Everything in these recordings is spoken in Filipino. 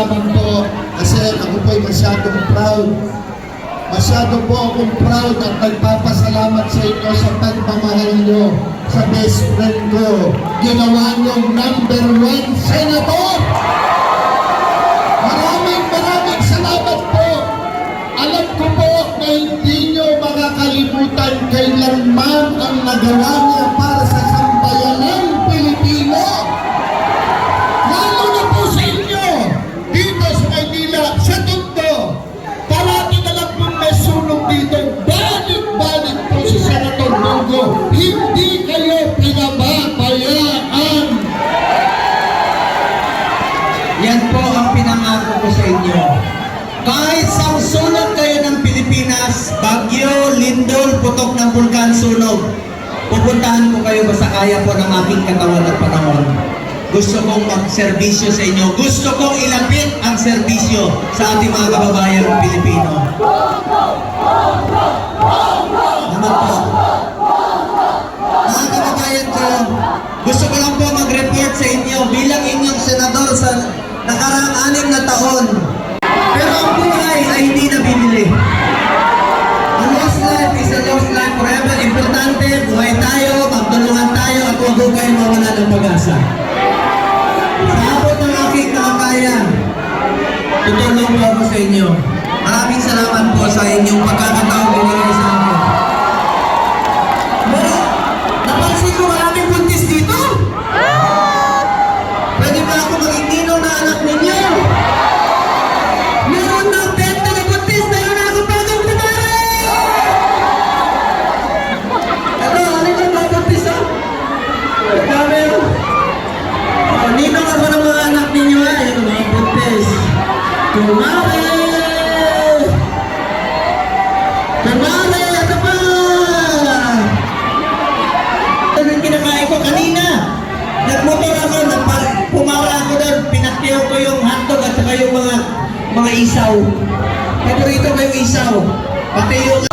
lamang po kasi ako po'y masyadong proud. Masyado po akong proud at nagpapasalamat sa inyo sa pagmamahal nyo sa best friend ko. Ginawa nyong #1 senator! Maraming salamat po. Alam ko po na hindi nyo makakalimutan kailanman ang nagawa niya para sa sambayanang Pilipino. Lalo na po sa inyo, dito sa Maynila, sa Tondo. Parati na lang po may sunog dito. Balik-balik po si Senator Bongo. Hindi kayo pinababayaan. Yan po ang pinangako ko sa inyo. Kahit sa sunog kayo ng Pilipinas, bagyo, lindol, putok ng bulkan, sunog, pupuntahan ko kayo basta kaya po ng aking katawan at panahon. Gusto kong magserbisyo sa inyo. Gusto kong ilapit ang serbisyo sa ating mga kababayang Pilipino. Salamat po. Mga kababayan ko, gusto ko lang po mag-report sa inyo bilang inyong senador sa nakaraang 6 na taon. Pero ang buhay ay hindi nabibili. A lost life is a lost life forever. Importante, buhay tayo, magtulungan tayo, at huwag ko kayo mawala ng pag-asa. Sa abot ng aking nakakaya, tutulong po ako sa inyo. Maraming salamat po sa inyong pagkakataon binigay sa akin. Pero, napansin ko maraming buntis dito. Pwede ba ako maging ninong na anak ninyo? Meron ng 30 na buntis, meron na ako bagong kumare! Ito, alin ka ba buntis ha? Meron. Ninong ako ng mga anak ninyo ha, ito mga buntis. Kumare! Kumare! Ito pa! Ito yung kinakain ko kanina. Nagmotor ako, pumara ako doon, pinakyaw ko yung hotdog at saka yung mga isaw. Paborito ko yung isaw. Pati yung...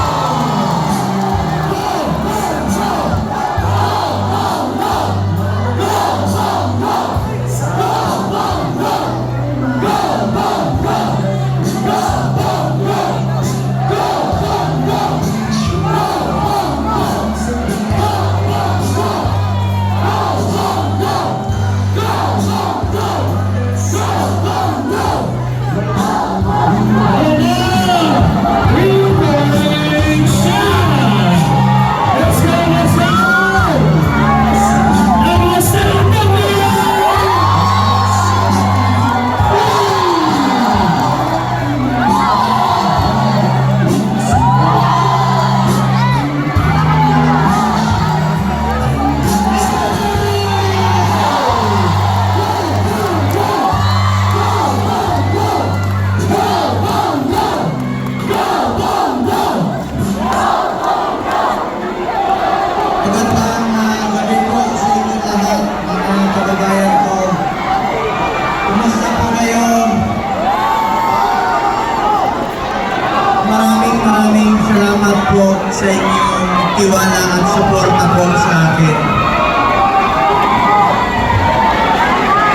Maraming salamat po sa inyong tiwala at suporta po sa akin.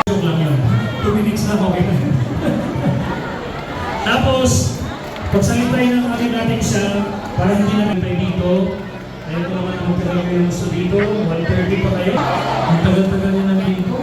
Joke lang yun. 2 minutes na, okay na. Tapos, pagsalitay ng aking natin siya, para hindi namin tayo dito, ayaw ko naman ang magkakaroon kayo gusto dito, 1:30 pa kayo. Ang tagal-tagal nyo nandito.